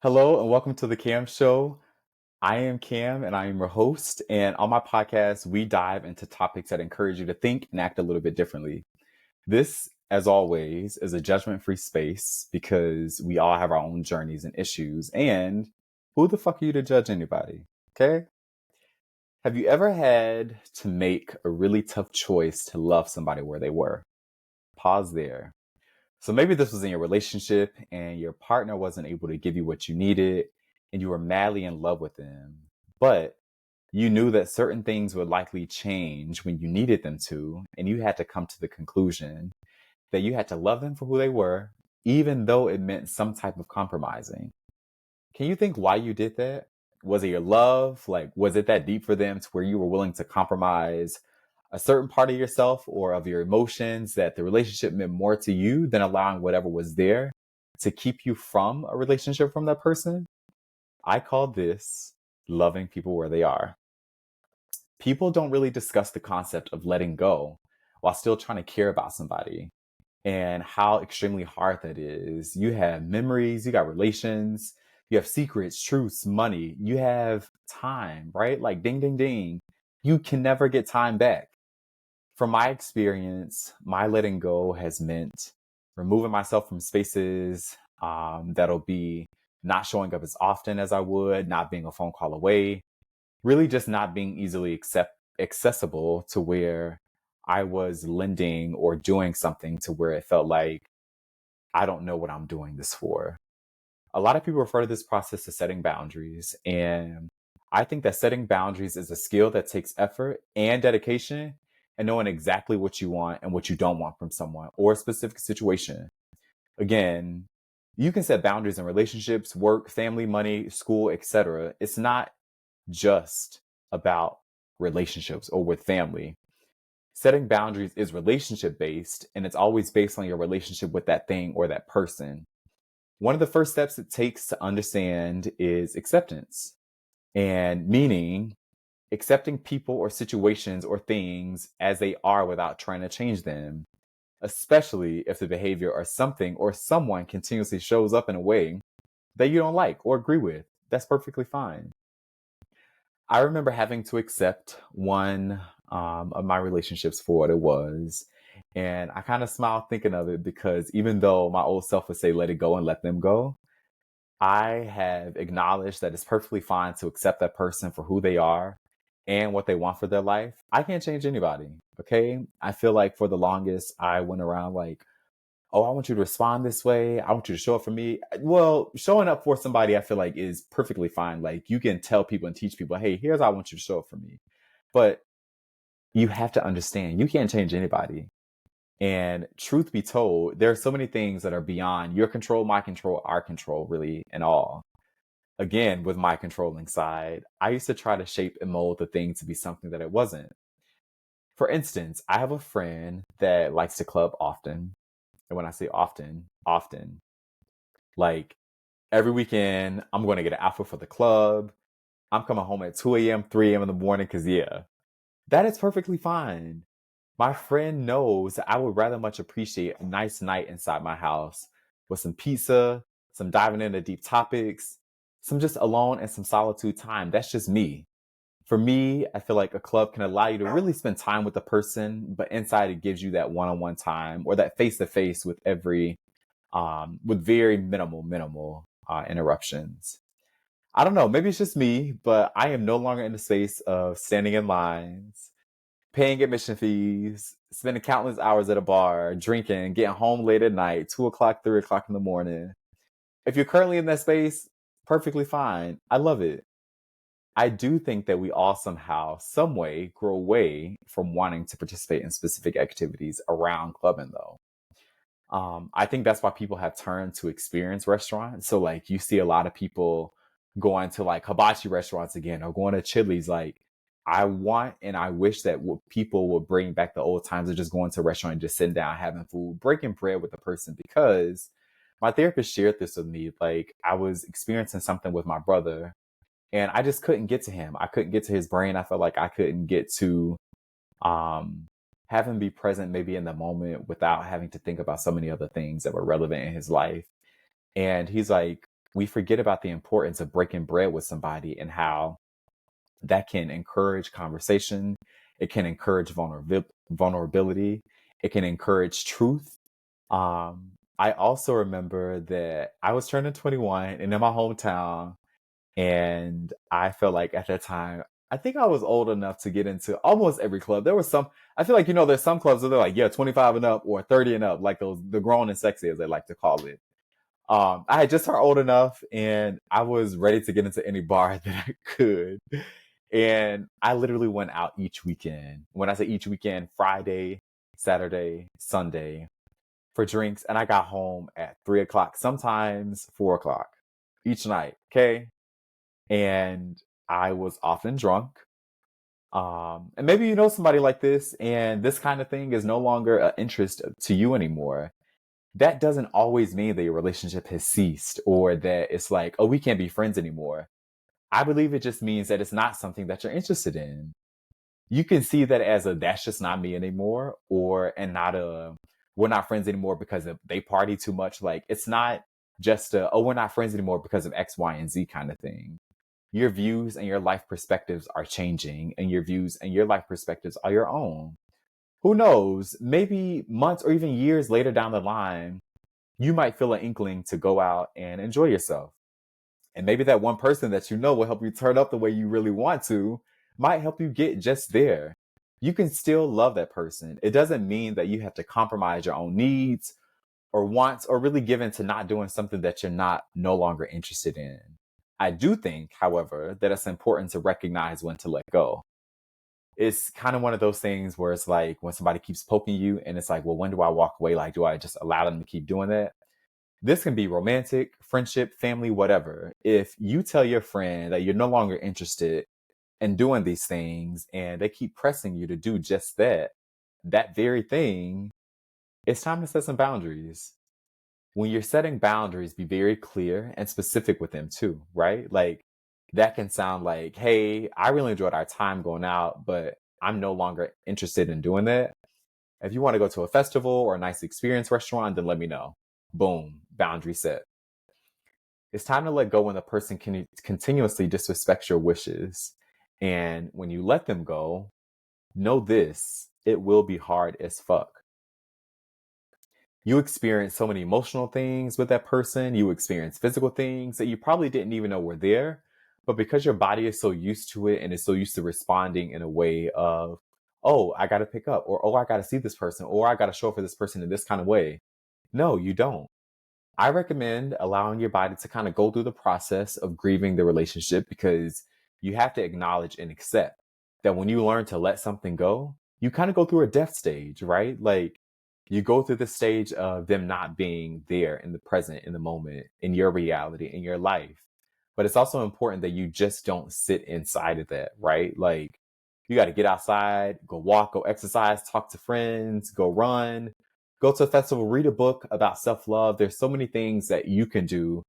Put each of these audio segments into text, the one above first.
Hello and welcome to the Kam Show. I am Kam and I am your host. And on my podcast, we dive into topics that encourage you to think and act a little bit differently. This, as always, is a judgment free space because we all have our own journeys and issues. And who the fuck are you to judge anybody? Okay. Have you ever had to make a really tough choice to love somebody where they were? Pause there. So maybe this was in your relationship and your partner wasn't able to give you what you needed and you were madly in love with them. But you knew that certain things would likely change when you needed them to, and you had to come to the conclusion that you had to love them for who they were, even though it meant some type of compromising. Can you think why you did that? Was it your love? Like, was it that deep for them to where you were willing to compromise a certain part of yourself or of your emotions that the relationship meant more to you than allowing whatever was there to keep you from a relationship from that person? I call this loving people where they are. People don't really discuss the concept of letting go while still trying to care about somebody and how extremely hard that is. You have memories, you got relations, you have secrets, truths, money, you have time, right? Like ding, ding, ding. You can never get time back. From my experience, my letting go has meant removing myself from spaces that'll be not showing up as often as I would, not being a phone call away, really just not being easily accessible to where I was lending or doing something to where it felt like I don't know what I'm doing this for. A lot of people refer to this process as setting boundaries. And I think that setting boundaries is a skill that takes effort and dedication and knowing exactly what you want and what you don't want from someone or a specific situation. Again, you can set boundaries in relationships, work, family, money, school, etc. It's not just about relationships or with family. Setting boundaries is relationship based and it's always based on your relationship with that thing or that person. One of the first steps it takes to understand is acceptance, and meaning accepting people or situations or things as they are without trying to change them, especially if the behavior or something or someone continuously shows up in a way that you don't like or agree with. That's perfectly fine. I remember having to accept one of my relationships for what it was. And I kind of smiled thinking of it because even though my old self would say, let it go and let them go, I have acknowledged that it's perfectly fine to accept that person for who they are and what they want for their life. I can't change anybody. Okay. I feel like for the longest, I went around like, oh, I want you to respond this way. I want you to show up for me. Well, showing up for somebody, I feel like is perfectly fine. Like you can tell people and teach people, hey, here's how I want you to show up for me. But you have to understand, you can't change anybody. And truth be told, there are so many things that are beyond your control, my control, our control, really, and all. Again, with my controlling side, I used to try to shape and mold the thing to be something that it wasn't. For instance, I have a friend that likes to club often. And when I say often, often, like every weekend, I'm going to get an outfit for the club. I'm coming home at 2 a.m., 3 a.m. in the morning because, yeah, that is perfectly fine. My friend knows that I would rather much appreciate a nice night inside my house with some pizza, some diving into deep topics, some just alone and some solitude time. That's just me. For me, I feel like a club can allow you to really spend time with the person, but inside it gives you that one-on-one time or that face-to-face with with very minimal interruptions. I don't know, maybe it's just me, but I am no longer in the space of standing in lines, paying admission fees, spending countless hours at a bar, drinking, getting home late at night, 2 o'clock, 3 o'clock in the morning. If you're currently in that space, perfectly fine. I love it. I do think that we all somehow, some way, grow away from wanting to participate in specific activities around clubbing, though. I think that's why people have turned to experience restaurants. So, like, you see a lot of people going to like hibachi restaurants again or going to Chili's. Like, I want and I wish that people would bring back the old times of just going to a restaurant and just sitting down, having food, breaking bread with the person. Because my therapist shared this with me. Like, I was experiencing something with my brother and I just couldn't get to him. I couldn't get to his brain. I felt like I couldn't get to um, have him be present maybe in the moment without having to think about so many other things that were relevant in his life. And he's like, we forget about the importance of breaking bread with somebody and how that can encourage conversation. It can encourage vulnerability. It can encourage truth. I also remember that I was turning 21 and in my hometown, and I felt like at that time, I think I was old enough to get into almost every club. There was some, I feel like, there's some clubs where they're like, yeah, 25 and up or 30 and up, like those, the grown and sexy, as they like to call it. I had just turned old enough and I was ready to get into any bar that I could. And I literally went out each weekend. When I say each weekend, Friday, Saturday, Sunday for drinks. And I got home at 3 o'clock, sometimes 4 o'clock each night. Okay. And I was often drunk. And maybe you know somebody like this, and this kind of thing is no longer an interest to you anymore. That doesn't always mean that your relationship has ceased or that it's like, oh, we can't be friends anymore. I believe it just means that it's not something that you're interested in. You can see that as a that's just not me anymore, or and not a we're not friends anymore because they party too much. Like it's not just a oh, we're not friends anymore because of X, Y, and Z kind of thing. Your views and your life perspectives are changing, and your views and your life perspectives are your own. Who knows? Maybe months or even years later down the line, you might feel an inkling to go out and enjoy yourself. And maybe that one person that you know will help you turn up the way you really want to might help you get just there. You can still love that person. It doesn't mean that you have to compromise your own needs or wants or really give in to not doing something that you're not no longer interested in. I do think, however, that it's important to recognize when to let go. It's kind of one of those things where it's like when somebody keeps poking you and it's like, well, when do I walk away? Like, do I just allow them to keep doing that? This can be romantic, friendship, family, whatever. If you tell your friend that you're no longer interested in doing these things and they keep pressing you to do just that very thing, it's time to set some boundaries. When you're setting boundaries, be very clear and specific with them too, right? Like that can sound like, hey, I really enjoyed our time going out, but I'm no longer interested in doing that. If you want to go to a festival or a nice experience restaurant, then let me know. Boom, boundary set. It's time to let go when the person can continuously disrespects your wishes. And when you let them go, know this, it will be hard as fuck. You experience so many emotional things with that person. You experience physical things that you probably didn't even know were there. But because your body is so used to it and is so used to responding in a way of, oh, I got to pick up, or oh, I got to see this person, or I got to show up for this person in this kind of way. No, you don't. I recommend allowing your body to kind of go through the process of grieving the relationship because you have to acknowledge and accept that when you learn to let something go, you kind of go through a death stage, right? Like you go through the stage of them not being there in the present, in the moment, in your reality, in your life. But it's also important that you just don't sit inside of that, right? Like you got to get outside, go walk, go exercise, talk to friends, go run, go to a festival, read a book about self-love. There's so many things that you can do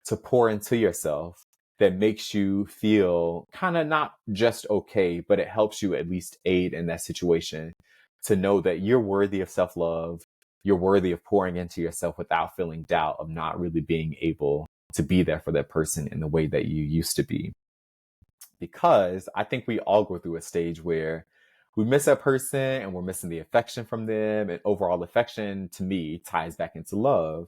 to pour into yourself that makes you feel kind of not just okay, but it helps you at least aid in that situation to know that you're worthy of self-love. You're worthy of pouring into yourself without feeling doubt of not really being able to be there for that person in the way that you used to be. Because I think we all go through a stage where we miss that person and we're missing the affection from them. And overall affection to me ties back into love.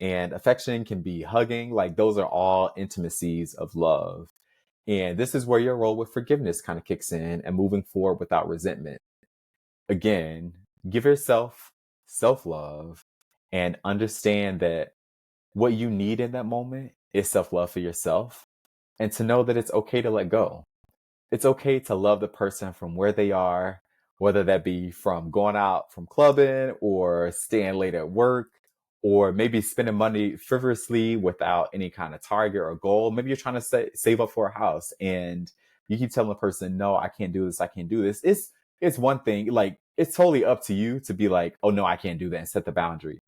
And affection can be hugging, like those are all intimacies of love. And this is where your role with forgiveness kind of kicks in and moving forward without resentment. Again, give yourself self love and understand that what you need in that moment is self love for yourself and to know that it's okay to let go. It's okay to love the person from where they are, whether that be from going out from clubbing or staying late at work, or maybe spending money frivolously without any kind of target or goal. Maybe you're trying to save up for a house and you keep telling the person, no, I can't do this. I can't do this. It's one thing, like it's totally up to you to be like, oh no, I can't do that and set the boundary.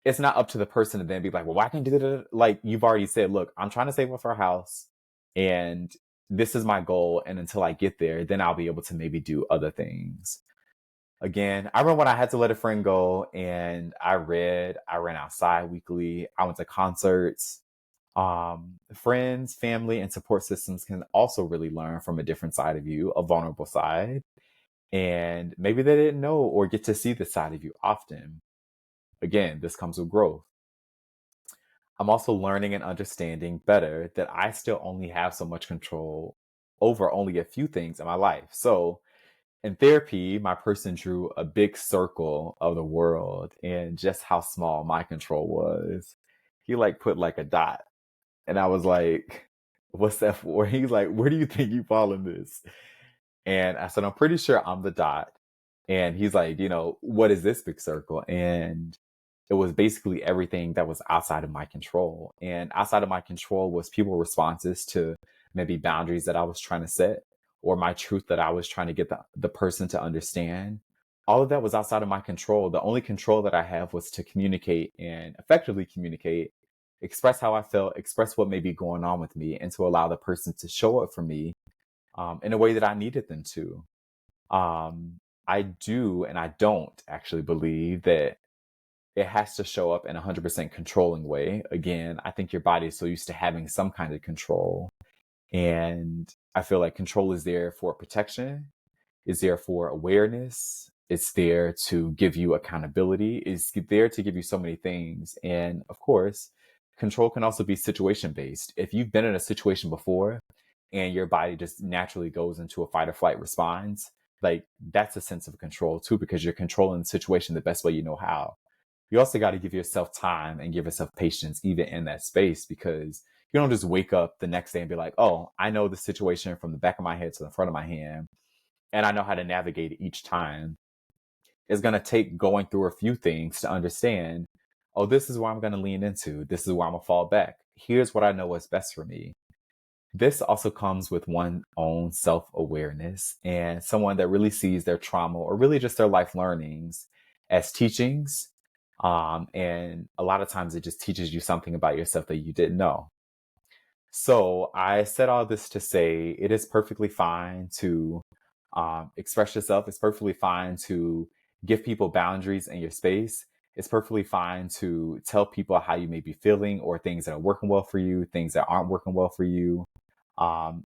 It's not up to the person to then be like, well, why can't you do that? Like you've already said, look, I'm trying to save up for a house and this is my goal. And until I get there, then I'll be able to maybe do other things. Again, I remember when I had to let a friend go and I ran outside weekly. I went to concerts. Friends, family, and support systems can also really learn from a different side of you, a vulnerable side. And maybe they didn't know or get to see this side of you often. Again, this comes with growth. I'm also learning and understanding better that I still only have so much control over only a few things in my life. So in therapy, my person drew a big circle of the world and just how small my control was. He like put like a dot. And I was like, what's that for? He's like, where do you think you fall in this? And I said, I'm pretty sure I'm the dot. And he's like, what is this big circle? And it was basically everything that was outside of my control. And outside of my control was people responses to maybe boundaries that I was trying to set or my truth that I was trying to get the person to understand. All of that was outside of my control. The only control that I have was to communicate and effectively communicate, express how I felt, express what may be going on with me, and to allow the person to show up for me in a way that I needed them to. Um, I do and I don't actually believe that it has to show up in a 100% controlling way. Again, I think your body is so used to having some kind of control. And I feel like control is there for protection, is there for awareness, it's there to give you accountability, it's there to give you so many things. And of course, control can also be situation based. If you've been in a situation before and your body just naturally goes into a fight or flight response, like that's a sense of control too, because you're controlling the situation the best way you know how. You also got to give yourself time and give yourself patience, even in that space, because you don't just wake up the next day and be like, oh, I know the situation from the back of my head to the front of my hand, and I know how to navigate it each time. It's going to take going through a few things to understand, oh, this is where I'm going to lean into. This is where I'm going to fall back. Here's what I know is best for me. This also comes with one's own self-awareness and someone that really sees their trauma or really just their life learnings as teachings. And a lot of times it just teaches you something about yourself that you didn't know. So I said all this to say it is perfectly fine to express yourself. It's perfectly fine to give people boundaries in your space. It's perfectly fine to tell people how you may be feeling or things that are working well for you, things that aren't working well for you.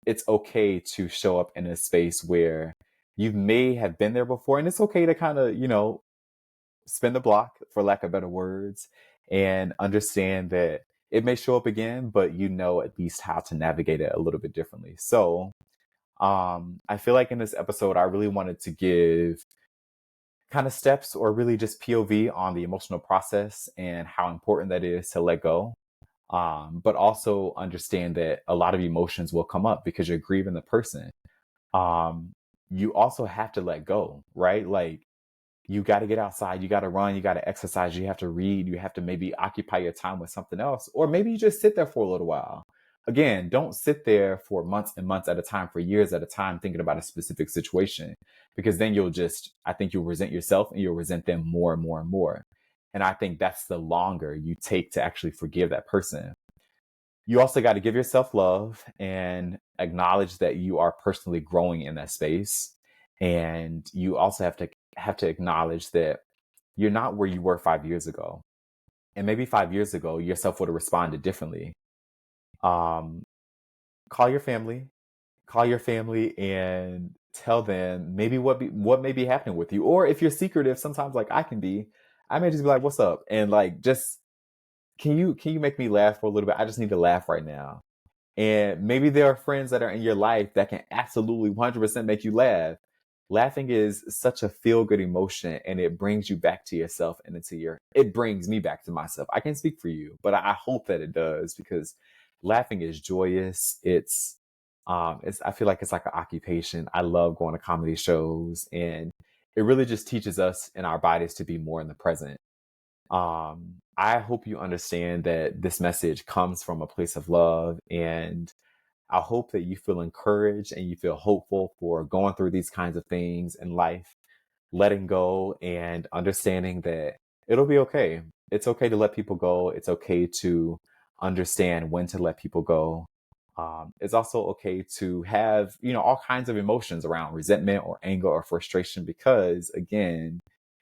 It's okay to show up in a space where you may have been there before, and it's okay to kind of, spin the block, for lack of better words, and understand that it may show up again, but you know at least how to navigate it a little bit differently. So, I feel like in this episode, I really wanted to give kind of steps or really just POV on the emotional process and how important that is to let go. But also understand that a lot of emotions will come up because you're grieving the person. Um, you also have to let go, right? Like you got to get outside, you got to run, you got to exercise, you have to read, you have to maybe occupy your time with something else, or maybe you just sit there for a little while. Again, don't sit there for months and months at a time, for years at a time, thinking about a specific situation, because then I think you'll resent yourself and you'll resent them more and more and more. And I think that's the longer you take to actually forgive that person. You also got to give yourself love and acknowledge that you are personally growing in that space. And you also have to acknowledge that you're not where you were 5 years ago. And maybe 5 years ago, yourself would have responded differently. Um, call your family, and tell them maybe what may be happening with you. Or if you're secretive, sometimes like I can be, I may just be like, "What's up?" And like, just can you make me laugh for a little bit? I just need to laugh right now. And maybe there are friends that are in your life that can absolutely 100% make you laugh. Laughing is such a feel good emotion and it brings you back to yourself and it brings me back to myself. I can't speak for you, but I hope that it does because laughing is joyous. I feel like it's like an occupation. I love going to comedy shows and it really just teaches us in our bodies to be more in the present. I hope you understand that this message comes from a place of love, and I hope that you feel encouraged and you feel hopeful for going through these kinds of things in life, letting go and understanding that it'll be okay. It's okay to let people go. It's okay to understand when to let people go. It's also okay to have, all kinds of emotions around resentment or anger or frustration because, again,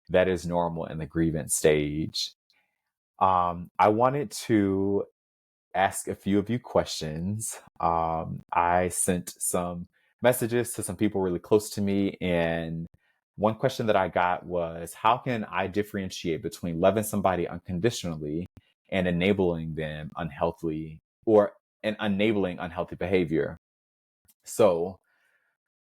that is normal in the grievance stage. I wanted to ask a few of you questions. I sent some messages to some people really close to me, and one question that I got was, how can I differentiate between loving somebody unconditionally and enabling them unhealthily or and enabling unhealthy behavior? So,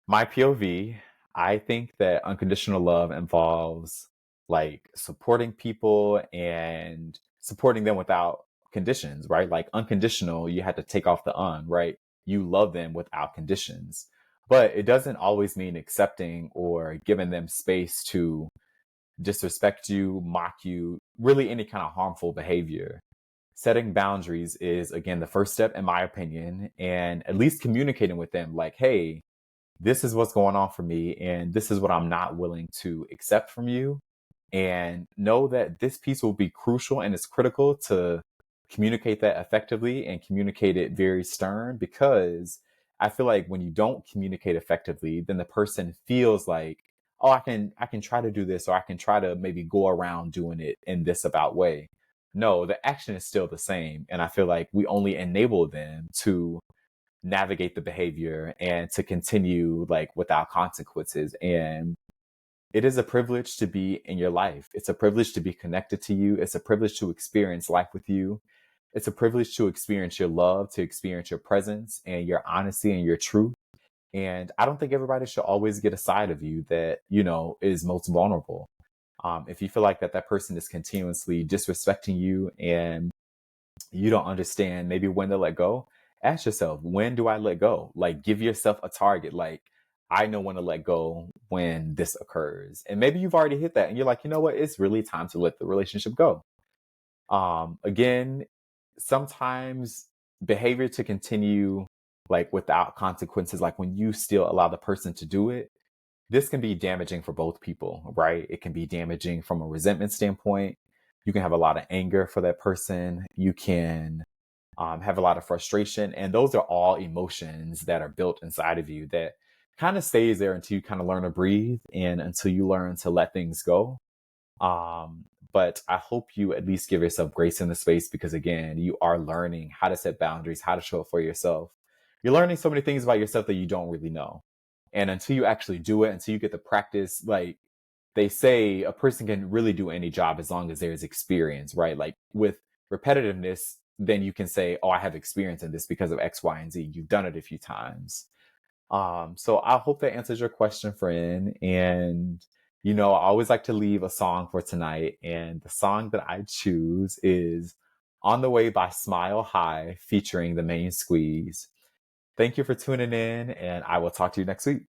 my POV, I think that unconditional love involves like supporting people and supporting them without conditions, right? Like unconditional, you had to take off the right? You love them without conditions. But it doesn't always mean accepting or giving them space to disrespect you, mock you, really any kind of harmful behavior. Setting boundaries is, again, the first step, in my opinion, and at least communicating with them like, hey, this is what's going on for me, and this is what I'm not willing to accept from you. And know that this piece will be crucial and it's critical to communicate that effectively and communicate it very stern, because I feel like when you don't communicate effectively, then the person feels like, oh, I can try to do this, or I can try to maybe go around doing it in this about way. No, the action is still the same. And I feel like we only enable them to navigate the behavior and to continue like without consequences. And it is a privilege to be in your life. It's a privilege to be connected to you. It's a privilege to experience life with you. It's a privilege to experience your love, to experience your presence and your honesty and your truth. And I don't think everybody should always get a side of you that, is most vulnerable. If you feel like that person is continuously disrespecting you and you don't understand maybe when to let go, ask yourself, when do I let go? Like, give yourself a target. Like, I know when to let go when this occurs. And maybe you've already hit that and you're like, you know what? It's really time to let the relationship go. Again, sometimes behavior to continue like without consequences, like when you still allow the person to do it, this can be damaging for both people, right? It can be damaging from a resentment standpoint. You can have a lot of anger for that person. You can have a lot of frustration. And those are all emotions that are built inside of you that kind of stays there until you kind of learn to breathe and until you learn to let things go. But I hope you at least give yourself grace in the space, because again, you are learning how to set boundaries, how to show up for yourself. You're learning so many things about yourself that you don't really know. And until you actually do it, until you get the practice, like they say, a person can really do any job as long as there's experience, right? Like with repetitiveness, then you can say, oh, I have experience in this because of X, Y, and Z. You've done it a few times. So I hope that answers your question, friend. And, I always like to leave a song for tonight. And the song that I choose is On the Way by Smile High featuring the Main Squeeze. Thank you for tuning in, and I will talk to you next week.